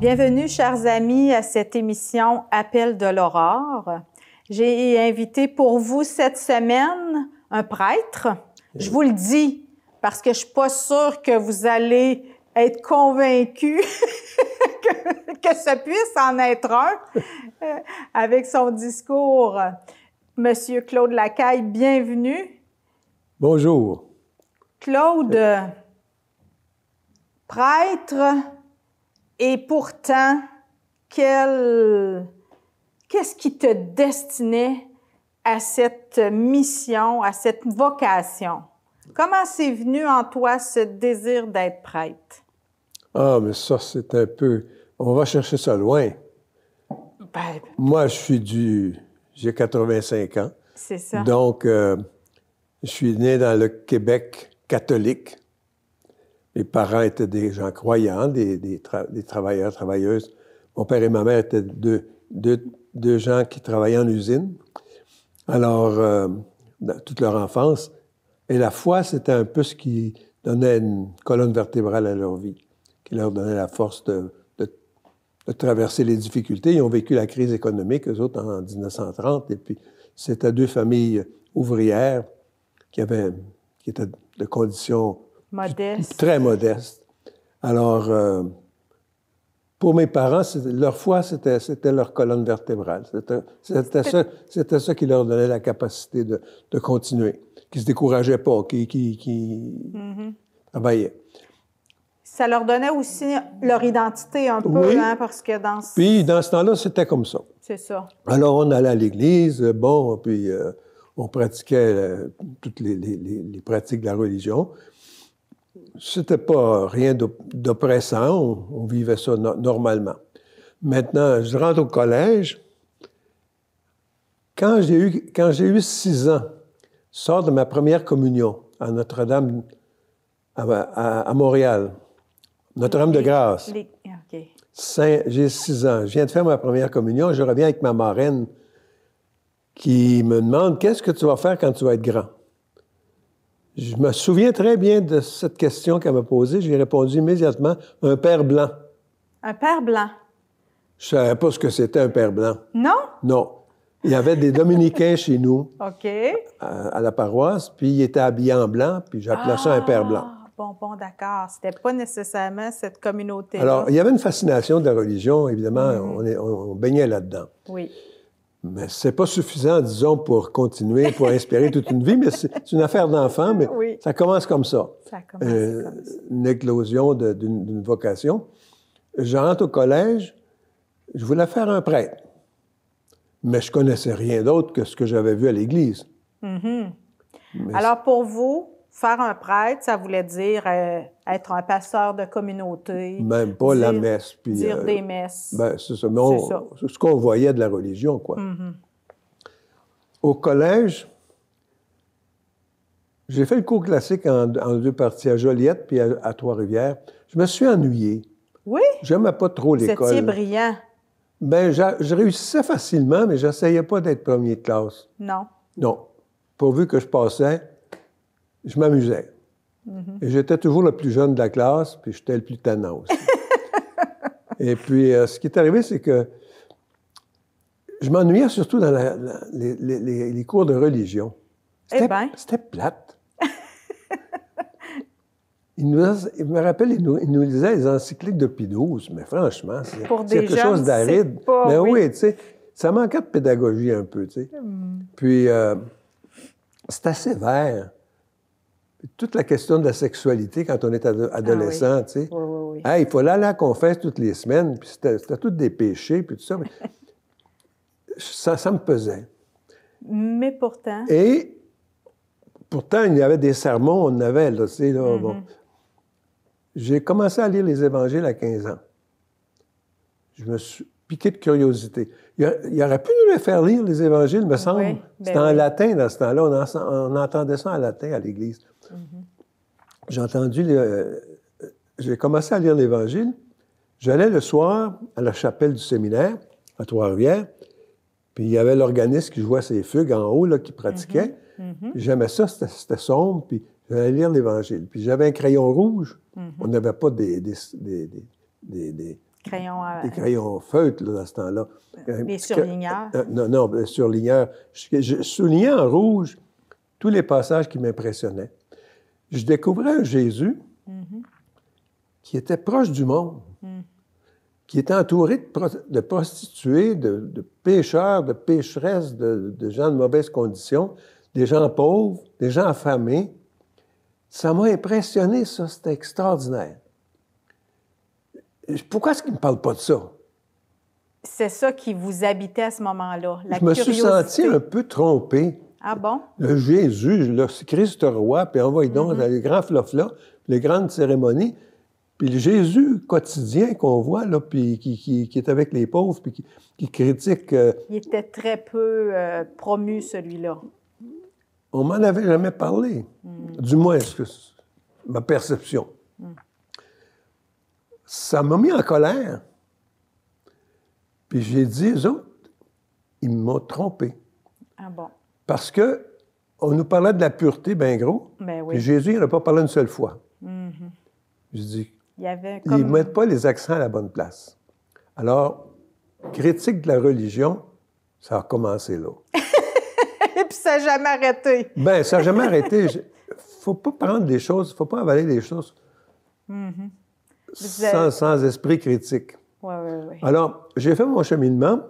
Bienvenue, chers amis, à cette émission Appel de l'aurore. J'ai invité pour vous cette semaine un prêtre. Je vous le dis parce que je ne suis pas sûre que vous allez être convaincus que ça puisse en être un avec son discours. Monsieur Claude Lacaille, bienvenue. Bonjour. Claude, prêtre, et pourtant, qu'est-ce qui te destinait à cette mission, à cette vocation? Comment c'est venu en toi ce désir d'être prêtre? Ah, mais ça, c'est un peu... On va chercher ça loin. Ben, moi, j'ai 85 ans. C'est ça. Donc, je suis né dans le Québec catholique. Mes parents étaient des gens croyants, des travailleurs, travailleuses. Mon père et ma mère étaient deux gens qui travaillaient en usine. Alors, dans toute leur enfance. Et la foi, c'était un peu ce qui donnait une colonne vertébrale à leur vie, qui leur donnait la force de traverser les difficultés. Ils ont vécu la crise économique, eux autres, en 1930. Et puis, c'était deux familles ouvrières qui étaient de conditions Modeste. très modestes. Alors, pour mes parents, leur foi, c'était leur colonne vertébrale. C'était ça qui leur donnait la capacité de continuer, qui ne se décourageaient pas, qui travaillaient. Ça leur donnait aussi leur identité un peu, Oui. hein, parce que dans... Puis, dans ce temps-là, c'était comme ça. C'est ça. Alors, on allait à l'église, puis on pratiquait toutes les pratiques de la religion. C'était pas rien d'oppressant, on vivait ça normalement. Maintenant, je rentre au collège. Quand j'ai eu 6 ans, je sors de ma première communion à Notre-Dame, à Montréal. Notre-Dame de Grâce. OK. J'ai 6 ans. Je viens de faire ma première communion. Je reviens avec ma marraine qui me demande « Qu'est-ce que tu vas faire quand tu vas être grand? » Je me souviens très bien de cette question qu'elle m'a posée. J'ai répondu immédiatement « Un père blanc. » Un père blanc. Je ne savais pas ce que c'était un père blanc. Non? Non. Il y avait des dominicains chez nous, OK. à la paroisse, puis ils étaient habillés en blanc, puis j'appelais ça un père blanc. Bon, d'accord. C'était pas nécessairement cette communauté-là. Alors, il y avait une fascination de la religion, évidemment, on baignait là-dedans. Oui. Mais c'est pas suffisant, disons, pour continuer, pour inspirer toute une vie, mais c'est une affaire d'enfant, mais Oui. ça commence comme ça. Ça commence comme ça. Une éclosion d'une vocation. Je rentre au collège, je voulais faire un prêtre, mais je connaissais rien d'autre que ce que j'avais vu à l'église. Alors, pour vous, faire un prêtre, ça voulait dire être un pasteur de communauté. Même pas la messe. Puis, dire des messes. Ben, c'est ça. Mais c'est ce qu'on voyait de la religion, quoi. Au collège, j'ai fait le cours classique en 2 parties, à Joliette puis à Trois-Rivières. Je me suis ennuyé. Oui? J'aimais pas trop l'école. Vous étiez brillant. Ben, je réussissais facilement, mais j'essayais pas d'être premier de classe. Non. Non. Pourvu que je passais, je m'amusais. Et j'étais toujours le plus jeune de la classe, puis j'étais le plus tannant aussi. Et puis, ce qui est arrivé, c'est que je m'ennuyais surtout dans les cours de religion. C'était plate. Il me rappelle, il nous lisait les encycliques de Pie XII, mais franchement, c'est quelque chose d'aride. Mais oui, tu sais, ça manquait de pédagogie un peu, tu sais. Puis, c'était sévère. Toute la question de la sexualité quand on est adolescent, tu sais. Oui. Hey, il fallait aller à la confesse toutes les semaines, puis c'était tous des péchés, puis tout ça. Mais ça me pesait. Mais pourtant... Et pourtant, il y avait des sermons, on en avait, là, tu sais, là, bon. J'ai commencé à lire les évangiles à 15 ans. Je me suis piqué de curiosité. Il aurait pu nous les faire lire, les évangiles, me semble. Oui, C'était en latin dans ce temps-là. On entendait ça en latin à l'Église. J'ai commencé à lire l'Évangile. J'allais le soir à la chapelle du séminaire, à Trois-Rivières, puis il y avait l'organiste qui jouait ses fugues en haut, là, qui pratiquait. J'aimais ça, c'était sombre, puis j'allais lire l'Évangile. Puis j'avais un crayon rouge. On n'avait pas des des crayons feutres là, dans ce temps-là. Les surligneurs. Non, les surligneurs. Je soulignais en rouge tous les passages qui m'impressionnaient. Je découvrais un Jésus qui était proche du monde, qui était entouré de prostituées, de pécheurs, de pécheresses, de gens de mauvaise condition, des gens pauvres, des gens affamés. Ça m'a impressionné, ça. C'était extraordinaire. Pourquoi est-ce qu'il ne me parle pas de ça? C'est ça qui vous habitait à ce moment-là, la Je me suis senti un peu trompé. Ah bon? Le Jésus, le Christ roi, puis envoie donc dans les grands flofs-là, les grandes cérémonies. Puis le Jésus quotidien qu'on voit, là, puis qui est avec les pauvres, puis qui critique... Il était très peu promu, celui-là. On m'en avait jamais parlé. Du moins, ma perception. Ça m'a mis en colère. Puis j'ai dit, eux autres, ils m'ont trompé. Ah bon? Parce que on nous parlait de la pureté, bien gros. Ben oui. Puis Jésus, il n'a pas parlé une seule fois. Je dis, Il y avait ils ne mettent pas les accents à la bonne place. Alors, critique de la religion, ça a commencé là. Et puis ça n'a jamais arrêté. Bien, ça n'a jamais arrêté. Il ne faut pas prendre des choses, il ne faut pas avaler des choses sans esprit critique. Oui, oui, oui. Alors, j'ai fait mon cheminement.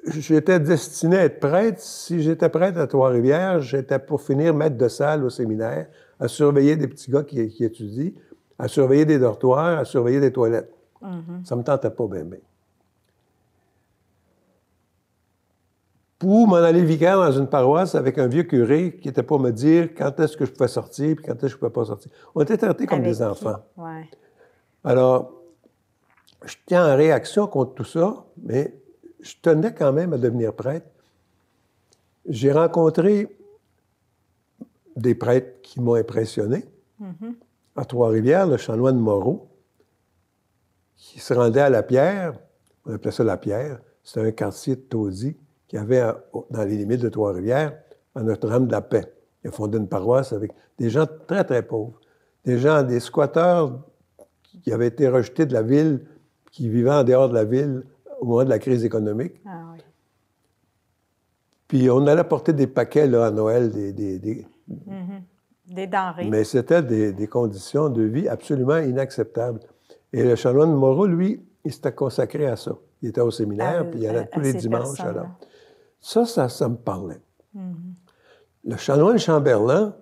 J'étais destiné à être prêtre. Si j'étais prêtre à Trois-Rivières, j'étais pour finir maître de salle au séminaire, à surveiller des petits gars qui étudient, à surveiller des dortoirs, à surveiller des toilettes. Ça ne me tentait pas bien, bien. Pour m'en aller vicaire dans une paroisse avec un vieux curé qui était pour me dire quand est-ce que je pouvais sortir puis quand est-ce que je ne pouvais pas sortir. On était traités comme des enfants. Ouais. Alors, je tiens en réaction contre tout ça, mais je tenais quand même à devenir prêtre. J'ai rencontré des prêtres qui m'ont impressionné. À Trois-Rivières, le chanoine Moreau, qui se rendait à la Pierre, on appelait ça la Pierre, c'était un quartier de taudis qu'il y avait dans les limites de Trois-Rivières, à Notre-Dame de la Paix. Il a fondé une paroisse avec des gens très, très pauvres. Des gens, des squatteurs qui avaient été rejetés de la ville, qui vivaient en dehors de la ville au moment de la crise économique. Ah oui. Puis on allait porter des paquets là, à Noël, des denrées. Mais c'était des conditions de vie absolument inacceptables. Et le chanoine Moreau, lui, il s'était consacré à ça. Il était au séminaire, puis il allait tous les dimanches. Alors. Ça me parlait. Le chanoine Chamberlain,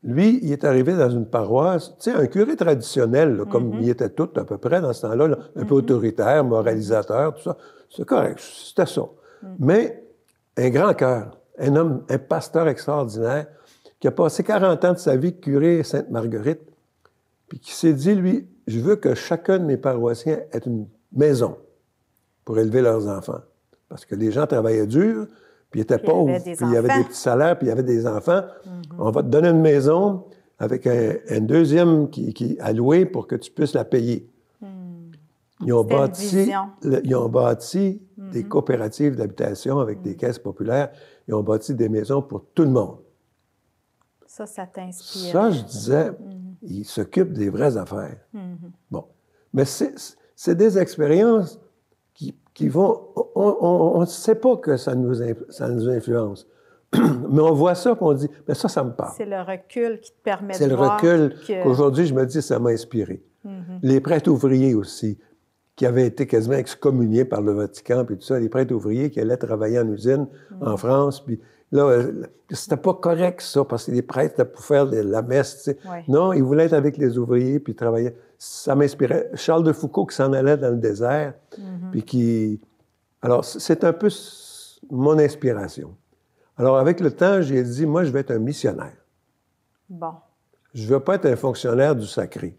lui, il est arrivé dans une paroisse, tu sais, un curé traditionnel, là, comme il était tout à peu près dans ce temps-là, là, un peu autoritaire, moralisateur, tout ça. C'est correct, c'était ça. Mais un grand cœur, un homme, un pasteur extraordinaire, qui a passé 40 ans de sa vie curé Sainte-Marguerite, puis qui s'est dit, lui, je veux que chacun de mes paroissiens ait une maison pour élever leurs enfants. Parce que les gens travaillaient dur, puis ils étaient pauvres, puis il y avait des petits salaires, puis il y avait des enfants. On va te donner une maison avec un deuxième qui à louer pour que tu puisses la payer. Ils ont bâti des coopératives d'habitation avec des caisses populaires. Ils ont bâti des maisons pour tout le monde. Ça t'inspire. Ça, je disais, ils s'occupent des vraies affaires. Bon. Mais c'est des expériences qui vont... On ne sait pas que ça nous influence. Mais on voit ça et on dit, mais ça me parle. C'est le recul qui te permet de voir. C'est le recul qu'aujourd'hui, je me dis, ça m'a inspiré. Les prêtres ouvriers aussi, qui avaient été quasiment excommuniés par le Vatican, puis tout ça, les prêtres ouvriers qui allaient travailler en usine en France, puis là, c'était pas correct, ça, parce que les prêtres étaient pour faire la messe, tu sais. Ouais. Non, ils voulaient être avec les ouvriers, puis travailler. Ça m'inspirait. Charles de Foucault qui s'en allait dans le désert, puis qui... Alors, c'est un peu mon inspiration. Alors, avec le temps, j'ai dit, moi, je vais être un missionnaire. Bon. Je ne veux pas être un fonctionnaire du sacré.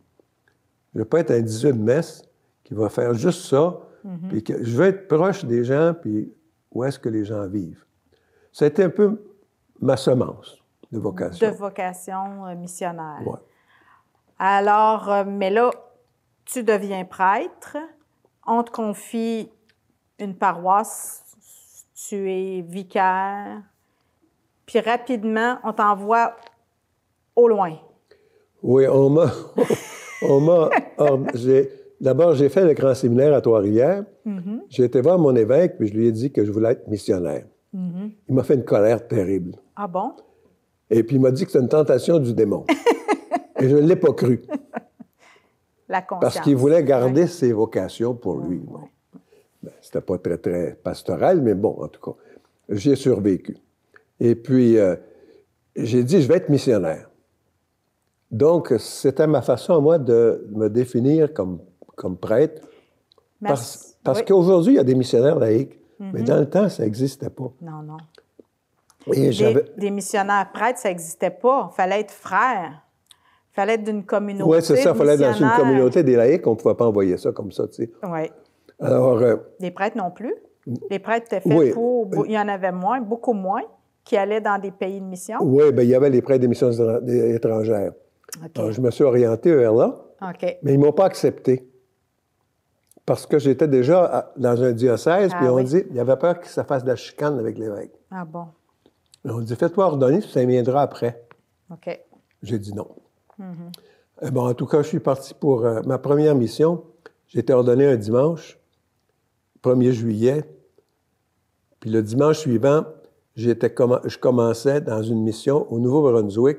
Je ne veux pas être un 18 de messe qui va faire juste ça, puis que je veux être proche des gens, puis où est-ce que les gens vivent. C'était un peu ma semence de vocation. De vocation missionnaire. Ouais. Alors, mais là, tu deviens prêtre, on te confie une paroisse, tu es vicaire, puis rapidement, on t'envoie au loin. Oui, on D'abord, j'ai fait le grand séminaire à Trois-Rivières. J'ai été voir mon évêque, puis je lui ai dit que je voulais être missionnaire. Il m'a fait une colère terrible. Ah bon? Et puis, il m'a dit que c'était une tentation du démon. Et je ne l'ai pas cru. La conscience. Parce qu'il voulait garder ses vocations pour lui. Bon. Ben, c'était pas très, très pastoral, mais bon, en tout cas, j'ai survécu. Et puis, j'ai dit, je vais être missionnaire. Donc, c'était ma façon, à moi, de me définir comme prêtre. Parce qu'aujourd'hui, il y a des missionnaires laïcs, mais dans le temps, ça n'existait pas. Non, non. Et des missionnaires prêtres, ça n'existait pas. Il fallait être frère. Il fallait être d'une communauté. Oui, c'est ça. Il fallait être dans une communauté des laïcs. On ne pouvait pas envoyer ça comme ça, tu sais. Oui. Alors. Les prêtres non plus. Les prêtres étaient faits pour. Il y en avait moins, beaucoup moins, qui allaient dans des pays de mission. Oui, bien, il y avait les prêtres des missions étrangères. Okay. Alors, je me suis orienté vers là. OK. Mais ils ne m'ont pas accepté. Parce que j'étais déjà dans un diocèse, puis on dit, il y avait peur que ça fasse de la chicane avec l'évêque. Ah bon? On dit, fais-toi ordonner, ça viendra après. OK. J'ai dit non. Bon, en tout cas, je suis parti pour ma première mission. J'ai été ordonné un dimanche, 1er juillet. Puis le dimanche suivant, je commençais dans une mission au Nouveau-Brunswick,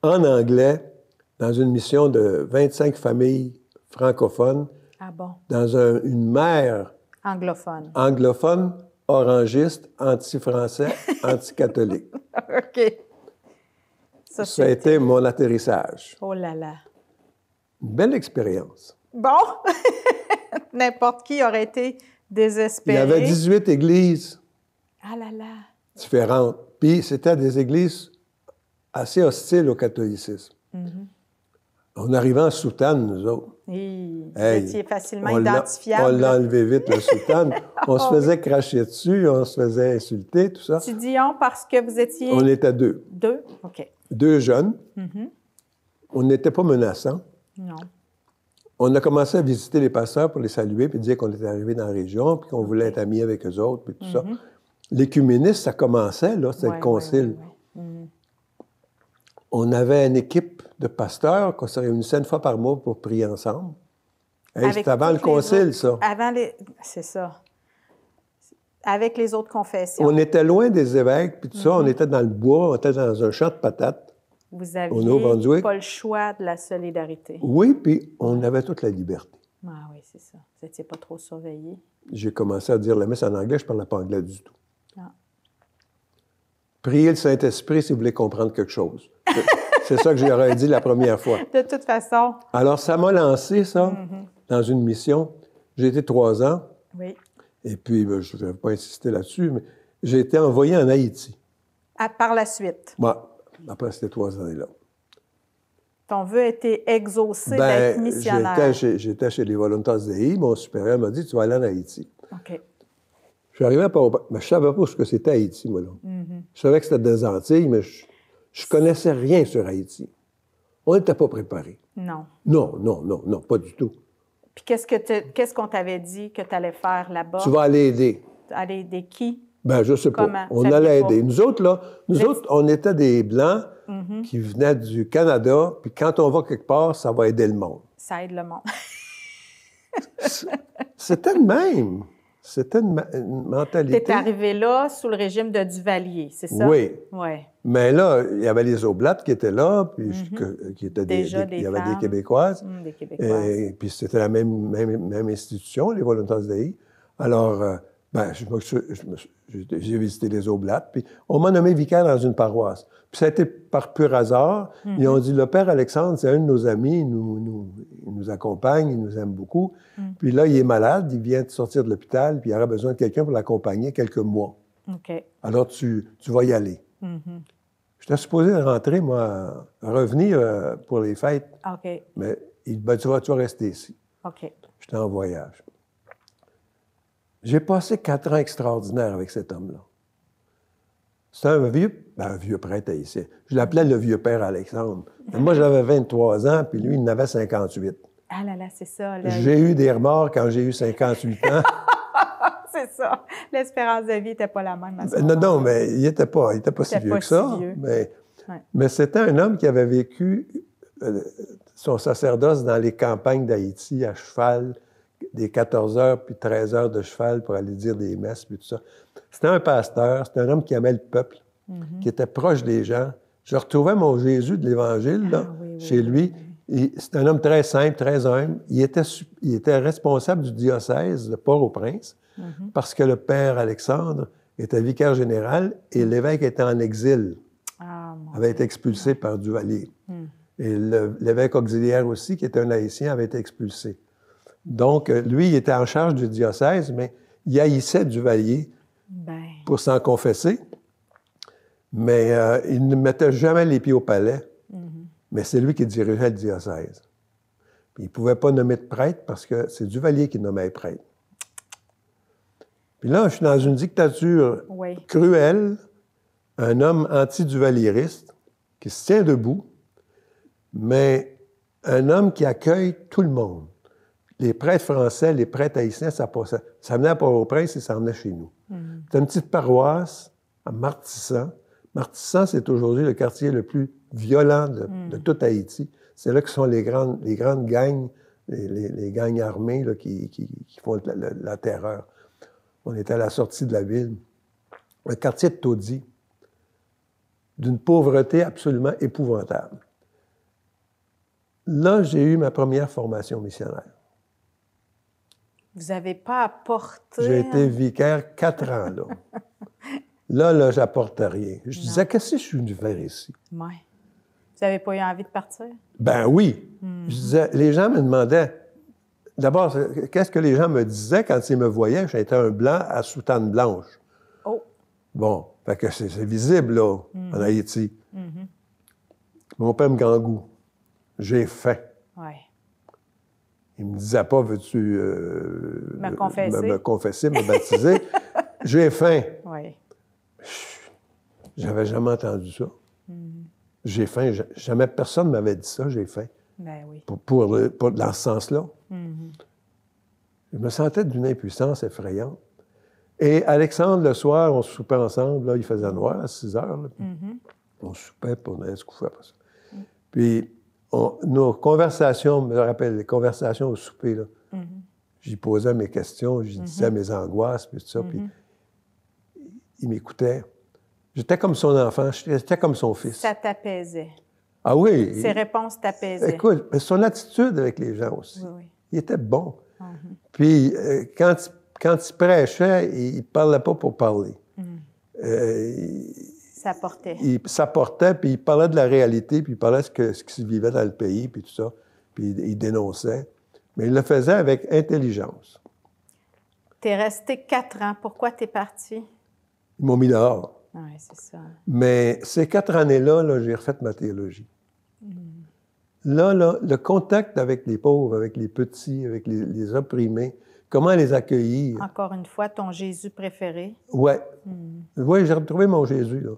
en anglais, dans une mission de 25 familles francophones. Ah bon? Dans une mère anglophone, orangiste, anti-français, anti-catholique. OK. Ça a été mon atterrissage. Oh là là. Une belle expérience. Bon! N'importe qui aurait été désespéré. Il y avait 18 églises différentes. Puis c'était des églises assez hostiles au catholicisme. On arrivait en soutane, nous autres. Vous étiez facilement identifiable. On l'a enlevé vite, le soutane. On se faisait cracher dessus, on se faisait insulter, tout ça. Tu dis on parce que vous étiez... On était deux. Deux? OK. Deux jeunes. On n'était pas menaçants. Non. On a commencé à visiter les pasteurs pour les saluer, puis dire qu'on était arrivé dans la région, puis qu'on voulait être amis avec eux autres, puis tout ça. L'écuménisme, ça commençait, là, c'était le concile. On avait une équipe de pasteurs qu'on se réunissait une fois par mois pour prier ensemble. C'était avant le concile, ça. C'est ça. Avec les autres confessions. On était loin des évêques, puis tout ça. On était dans le bois, on était dans un champ de patates. Vous aviez pas le choix de la solidarité. Oui, puis on avait toute la liberté. Ah oui, c'est ça. Vous n'étiez pas trop surveillé. J'ai commencé à dire la messe en anglais, je ne parlais pas anglais du tout. Ah. Priez le Saint-Esprit si vous voulez comprendre quelque chose. C'est ça que j'aurais dit la première fois. De toute façon. Alors, ça m'a lancé, ça, dans une mission. J'ai été 3 ans. Oui. Et puis, je ne vais pas insister là-dessus, mais j'ai été envoyé en Haïti. Par la suite? Moi, après ces 3 années-là. Ton vœu était exaucé d'être missionnaire. J'étais chez les Voluntas Dei. Mon supérieur m'a dit, tu vas aller en Haïti. OK. Je suis arrivé à Port-au-Prince, mais je ne savais pas ce que c'était Haïti, moi, là. Je savais que c'était des Antilles, mais je ne connaissais rien sur Haïti. On n'était pas préparés. Non. Non, pas du tout. Puis qu'est-ce qu'on t'avait dit que tu allais faire là-bas? Tu vas aller aider. Aller aider qui? Ben, je sais pas. Comment? On allait aider. Nous autres, on était des Blancs qui venaient du Canada, puis quand on va quelque part, ça va aider le monde. Ça aide le monde. C'était le même. C'était une mentalité. Tu es arrivé là sous le régime de Duvalier, c'est ça? Oui. Ouais. Mais là, il y avait les Oblates qui étaient là, puis qui étaient il y avait des Québécoises. Des Québécoises. Et puis c'était la même institution, les Voluntas Dei. Alors, j'ai visité les Oblates, puis on m'a nommé vicaire dans une paroisse. Puis ça a été par pur hasard. Ils ont dit, le père Alexandre, c'est un de nos amis, il nous accompagne, il nous aime beaucoup. Puis là, il est malade, il vient de sortir de l'hôpital, puis il aura besoin de quelqu'un pour l'accompagner quelques mois. OK. Alors, tu vas y aller. J'étais supposé rentrer, moi, revenir pour les fêtes. OK. Mais il dit, tu vas rester ici. OK. J'étais en voyage. J'ai passé 4 ans extraordinaires avec cet homme-là. C'est un vieux prêtre haïtien. Je l'appelais le vieux père Alexandre. Mais moi, j'avais 23 ans, puis lui, il en avait 58. Ah là là, c'est ça. Là. J'ai eu des remords quand j'ai eu 58 ans. C'est ça. L'espérance de vie n'était pas la même à ce moment-là. Non, mais il n'était pas si vieux que ça. Si vieux. Mais c'était un homme qui avait vécu son sacerdoce dans les campagnes d'Haïti, à cheval, des 14 heures puis 13 heures de cheval pour aller dire des messes, puis tout ça. C'était un pasteur, c'était un homme qui aimait le peuple, qui était proche des gens. Je retrouvais mon Jésus de l'Évangile là, chez lui. C'est un homme très simple, très humble. Il était responsable du diocèse de Port-au-Prince parce que le père Alexandre était vicaire général et l'évêque était en exil. Avait été expulsé par Duvalier. Et l'évêque auxiliaire aussi, qui était un laïcien, avait été expulsé. Donc, lui, il était en charge du diocèse, mais il haïssait Duvalier pour s'en confesser. Mais il ne mettait jamais les pieds au palais. Mais c'est lui qui dirigeait le diocèse. Puis il ne pouvait pas nommer de prêtre parce que c'est Duvalier qui nommait prêtre. Puis là, je suis dans une dictature cruelle, un homme anti-duvalieriste qui se tient debout, mais un homme qui accueille tout le monde. Les prêtres français, les prêtres haïtiens, ça venait à Port-au-Prince et ça venait chez nous. C'est une petite paroisse à Martissan. Martissan, c'est aujourd'hui le quartier le plus violent de tout Haïti. C'est là que sont les grandes gangs, les gangs armés là, qui font la terreur. On était à la sortie de la ville. Un quartier de taudis, d'une pauvreté absolument épouvantable. Là, j'ai eu ma première formation missionnaire. Vous n'avez pas apporté... J'ai été vicaire 4 ans, là. Là, j'apportais rien. Je disais, qu'est-ce que je suis venu faire ici? Oui. Vous n'avez pas eu envie de partir? Ben oui. Je disais, les gens me demandaient... D'abord, qu'est-ce que les gens me disaient quand ils me voyaient? J'étais un blanc à soutane blanche. Oh! Bon, fait que c'est visible, là, en Haïti. Mon père me gangou. J'ai faim. Oui. Il me disait pas, veux-tu me confesser, me baptiser? J'ai faim. Oui. J'avais jamais entendu ça. J'ai faim. Jamais personne ne m'avait dit ça, j'ai faim. Ben oui. Pour dans ce sens-là. Je me sentais d'une impuissance effrayante. Et Alexandre, le soir, on soupait ensemble. Là, il faisait noir à 6 heures. Là, on soupait, puis on allait se coucher après ça. Puis, nos conversations, je me rappelle, les conversations au souper, là, j'y posais mes questions, j'y disais mes angoisses, puis tout ça, puis il m'écoutait. J'étais comme son enfant, j'étais comme son fils. Ça t'apaisait. Ah oui. Ses réponses t'apaisaient. Écoute, son attitude avec les gens aussi. Oui. Il était bon. Puis, quand il prêchait, il ne parlait pas pour parler. Ça portait. Il s'apportait, puis il parlait de la réalité, puis il parlait de ce qui se vivait dans le pays, puis tout ça. Puis il dénonçait. Mais il le faisait avec intelligence. Tu es resté 4 ans. Pourquoi tu es parti? Ils m'ont mis dehors. Oui, c'est ça. Mais ces 4 années-là, là, j'ai refait ma théologie. Là, le contact avec les pauvres, avec les petits, avec les opprimés, comment les accueillir. Encore une fois, ton Jésus préféré. Oui. Oui, j'ai retrouvé mon Jésus, là.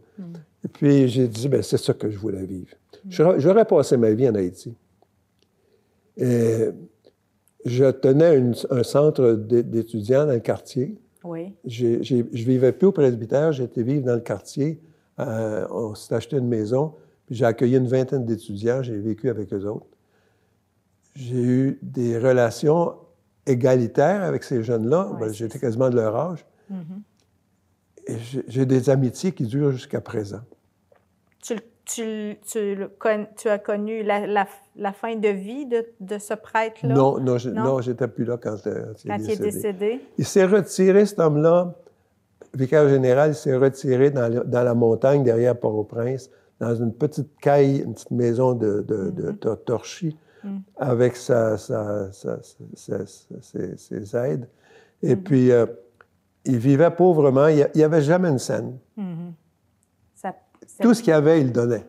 Et puis, j'ai dit, bien, c'est ça que je voulais vivre. J'aurais passé ma vie en Haïti. Et je tenais un centre d'étudiants dans le quartier. Oui. Je vivais plus au presbytère, j'étais vivre dans le quartier. On s'est acheté une maison, puis j'ai accueilli une vingtaine d'étudiants, j'ai vécu avec eux autres. J'ai eu des relations égalitaires avec ces jeunes-là. Ouais, ben, j'étais quasiment de leur âge. Et j'ai des amitiés qui durent jusqu'à présent. Tu as connu la fin de vie de ce prêtre-là? Non, j'étais plus là quand il est décédé. Il s'est retiré, cet homme-là, vicaire général, il s'est retiré dans la montagne derrière Port-au-Prince, dans une petite caille, une petite maison de torchis, avec ses aides. Et puis, il vivait pauvrement. Il n'y avait jamais une scène. Tout ce qu'il y avait, il le donnait.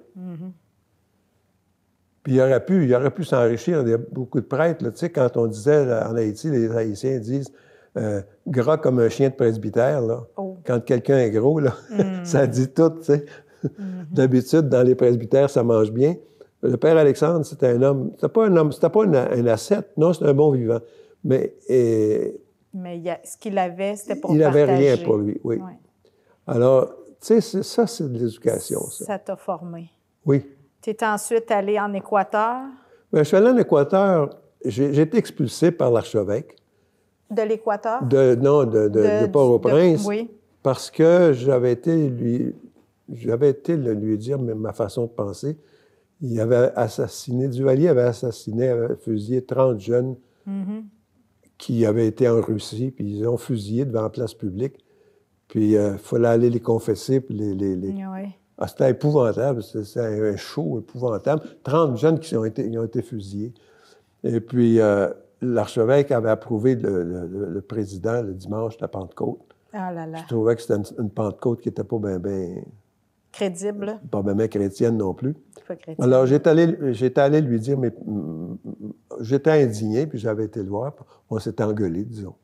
Puis il aurait pu s'enrichir. Il y a beaucoup de prêtres. Là, tu sais, quand on disait là, en Haïti, les Haïtiens disent gras comme un chien de presbytère. Là. Oh. Quand quelqu'un est gros, là, ça dit tout. Tu sais. D'habitude, dans les presbytères, ça mange bien. Le père Alexandre, c'était un homme. C'était pas un ascète. Non, c'était un bon vivant. Mais ce qu'il avait, c'était pour partager. Il n'avait rien pour lui, oui. Ouais. Alors, tu sais, ça, c'est de l'éducation, ça. Ça t'a formé. Oui. Tu es ensuite allé en Équateur? Bien, je suis allé en Équateur. J'ai été expulsé par l'archevêque. De l'Équateur? Non, de Port-au-Prince. Oui. Parce que j'avais été lui dire ma façon de penser. Il avait assassiné, Duvalier avait fusillé 30 jeunes qui avaient été en Russie, puis ils ont fusillé devant la place publique. Puis il fallait aller les confesser, puis Oui. Ah, c'était épouvantable, c'était un show épouvantable. 30 jeunes qui ont été fusillés. Et puis l'archevêque avait approuvé le président le dimanche de la Pentecôte. Ah là là. Je trouvais que c'était une Pentecôte qui n'était pas bien... Crédible. Pas bien chrétienne non plus. Pas chrétienne. Alors, j'étais allé lui dire, mais j'étais indigné, puis j'avais été le voir. On s'était engueulé, disons.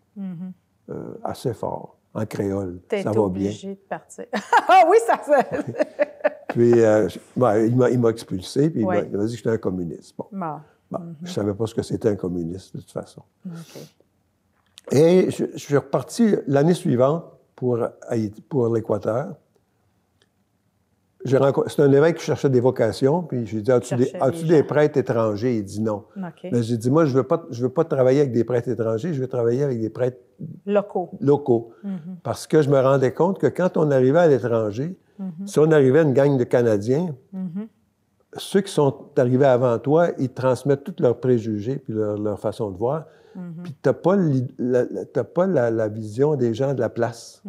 Assez fort, en créole. T'es ça va obligé bien. de partir. Ah oui, ça fait... Puis, il m'a expulsé, puis Oui. il m'a dit que j'étais un communiste. Bon. Je ne savais pas ce que c'était un communiste, de toute façon. OK. Et je suis reparti l'année suivante pour l'Équateur. C'est un évêque qui cherchait des vocations, puis j'ai dit, as-tu des prêtres étrangers? Il dit non. OK. Mais j'ai dit, moi, je veux pas travailler avec des prêtres étrangers, je veux travailler avec des prêtres locaux. Parce que je me rendais compte que quand on arrivait à l'étranger, si on arrivait à une gang de Canadiens, ceux qui sont arrivés avant toi, ils transmettent tous leurs préjugés puis leur façon de voir. Puis tu n'as pas la vision des gens de la place.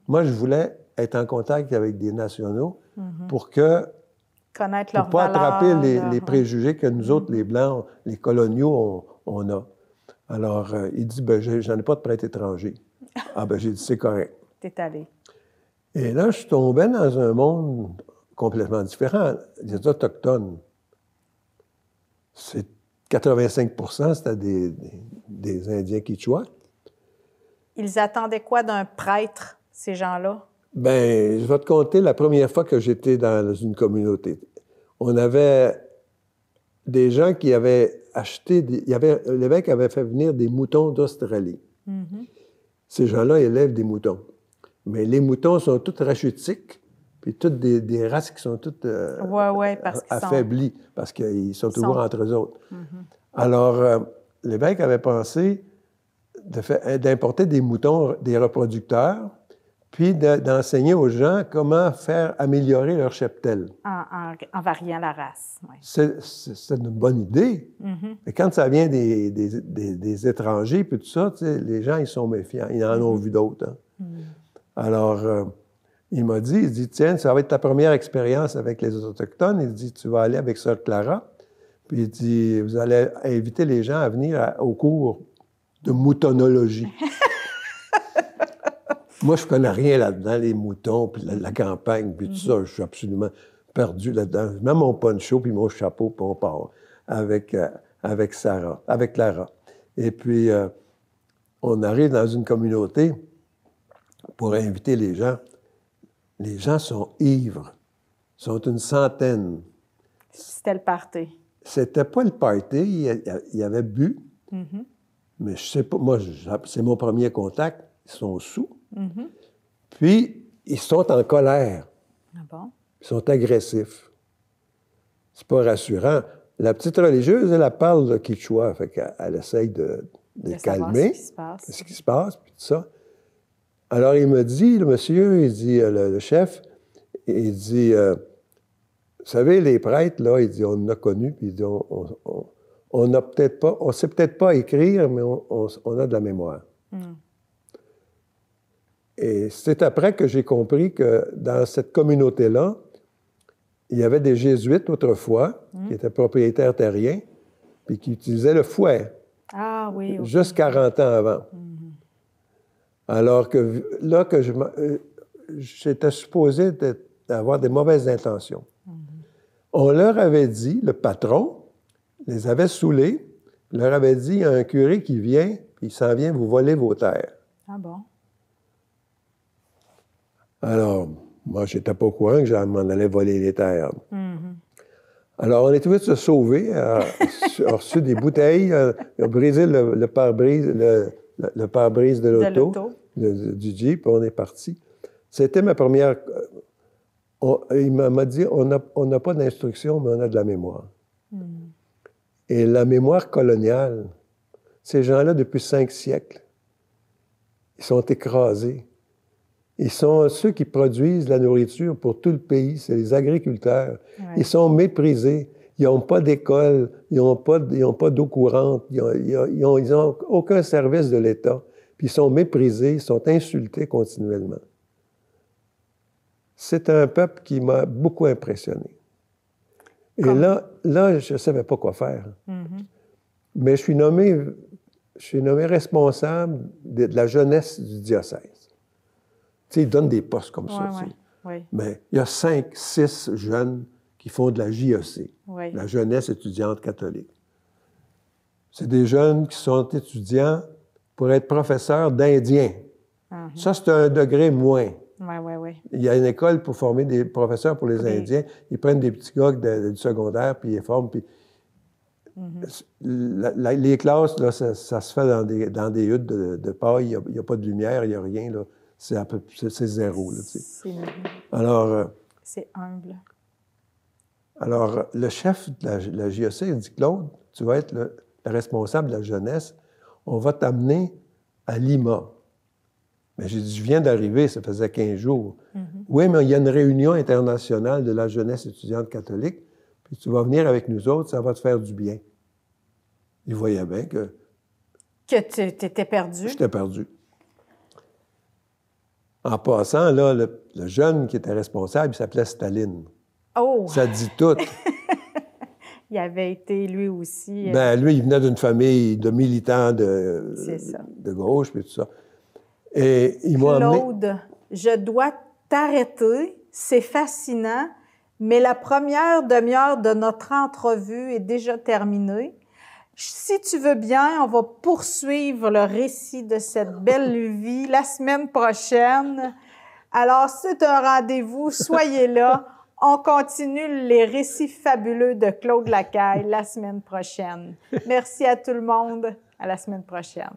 Moi, je voulais être en contact avec des nationaux pour connaître leur pas valeur, attraper les préjugés que nous autres, les Blancs, les coloniaux, on a. Alors, il dit, j'en ai pas de prêtre étranger. Ah ben j'ai dit, c'est correct. T'es allé. Et là, je tombais dans un monde complètement différent. Les Autochtones, c'est 85%, c'était des Indiens Quichua. Ils attendaient quoi d'un prêtre, ces gens-là? Bien, je vais te conter la première fois que j'étais dans une communauté. On avait des gens qui avaient acheté... L'évêque avait fait venir des moutons d'Australie. Ces gens-là élèvent des moutons. Mais les moutons sont tous rachutiques, puis toutes des races qui sont toutes affaiblies, parce qu'ils sont toujours entre eux autres. Alors, l'évêque avait pensé d'importer des moutons, des reproducteurs, puis d'enseigner aux gens comment améliorer leur cheptel. En variant la race. Oui. C'est une bonne idée. Mais quand ça vient des étrangers, puis tout ça, les gens, ils sont méfiants. Ils en ont vu d'autres. Hein. Alors, il m'a dit, tiens, ça va être ta première expérience avec les Autochtones. Il dit, tu vas aller avec Sœur Clara. Puis il dit, vous allez inviter les gens à venir au cours de moutonologie. Moi, je ne connais rien là-dedans, les moutons, puis la campagne, puis tout ça. Je suis absolument perdu là-dedans. Même mon poncho, puis mon chapeau, puis on part avec Clara. Et puis, on arrive dans une communauté pour inviter les gens. Les gens sont ivres. Ils sont une centaine. C'était le party. C'était pas le party. Il y avait bu. Mais je sais pas, moi, c'est mon premier contact. Ils sont sous. Puis, ils sont en colère. Ah bon? Ils sont agressifs. C'est pas rassurant. La petite religieuse, elle parle de Quichua, fait qu'elle essaye de calmer. Ce qui se passe, puis tout ça. Alors, il me dit, le monsieur, il dit, le chef, il dit, vous savez, les prêtres, là, il dit, on en a connu, puis il dit, on n'a peut-être pas, on sait peut-être pas écrire, mais on a de la mémoire. Et c'est après que j'ai compris que dans cette communauté-là, il y avait des jésuites autrefois, qui étaient propriétaires terriens, puis qui utilisaient le fouet. Ah oui. Okay. Juste 40 ans avant. Alors que là, j'étais supposé d'avoir des mauvaises intentions. On leur avait dit, le patron les avait saoulés, leur avait dit, il y a un curé qui vient, puis il s'en vient vous voler vos terres. Ah bon? Alors, moi, je n'étais pas au courant que je m'en allais voler les terres. Alors, on est obligé de se sauver. On a reçu des bouteilles, on a brisé le pare-brise de l'auto, du Jeep, puis on est parti. C'était ma première... il m'a dit, on n'a pas d'instruction, mais on a de la mémoire. Et la mémoire coloniale, ces gens-là, depuis 5 siècles, ils sont écrasés. Ils sont ceux qui produisent la nourriture pour tout le pays, c'est les agriculteurs. Ouais. Ils sont méprisés. Ils n'ont pas d'école, ils n'ont pas d'eau courante, ils n'ont aucun service de l'État. Puis ils sont méprisés, ils sont insultés continuellement. C'est un peuple qui m'a beaucoup impressionné. Et là, je ne savais pas quoi faire. Mm-hmm. Mais je suis nommé responsable de la jeunesse du diocèse. Tu sais, ils donnent des postes comme ça. Ouais. Mais il y a 5, 6 jeunes qui font de la JEC, la jeunesse étudiante catholique. C'est des jeunes qui sont étudiants pour être professeurs d'Indien. Mm-hmm. Ça, c'est un degré moins. Oui. Il y a une école pour former des professeurs pour les Indiens. Ils prennent des petits gars du secondaire, puis ils les forment. Puis les classes, là, ça se fait dans des huttes de paille. Il n'y a pas de lumière, il n'y a rien. Là. C'est zéro. Là, tu sais. Alors, c'est humble. Alors, le chef de la JEC dit, Claude, tu vas être le responsable de la jeunesse. On va t'amener à Lima. Mais j'ai dit, je viens d'arriver, ça faisait 15 jours. Mm-hmm. Oui, mais il y a une réunion internationale de la jeunesse étudiante catholique, puis tu vas venir avec nous autres, ça va te faire du bien. Il voyait bien que... Que tu étais perdu? J'étais perdu. En passant, là, le jeune qui était responsable, il s'appelait Staline. Oh! Ça dit tout. Il avait été, lui aussi... Ben, lui, il venait d'une famille de militants de gauche, puis tout ça. Et ils m'ont amené... Claude, je dois t'arrêter. C'est fascinant, mais la première demi-heure de notre entrevue est déjà terminée. Si tu veux bien, on va poursuivre le récit de cette belle vie la semaine prochaine. Alors, c'est un rendez-vous. Soyez là. On continue les récits fabuleux de Claude Lacaille la semaine prochaine. Merci à tout le monde. À la semaine prochaine.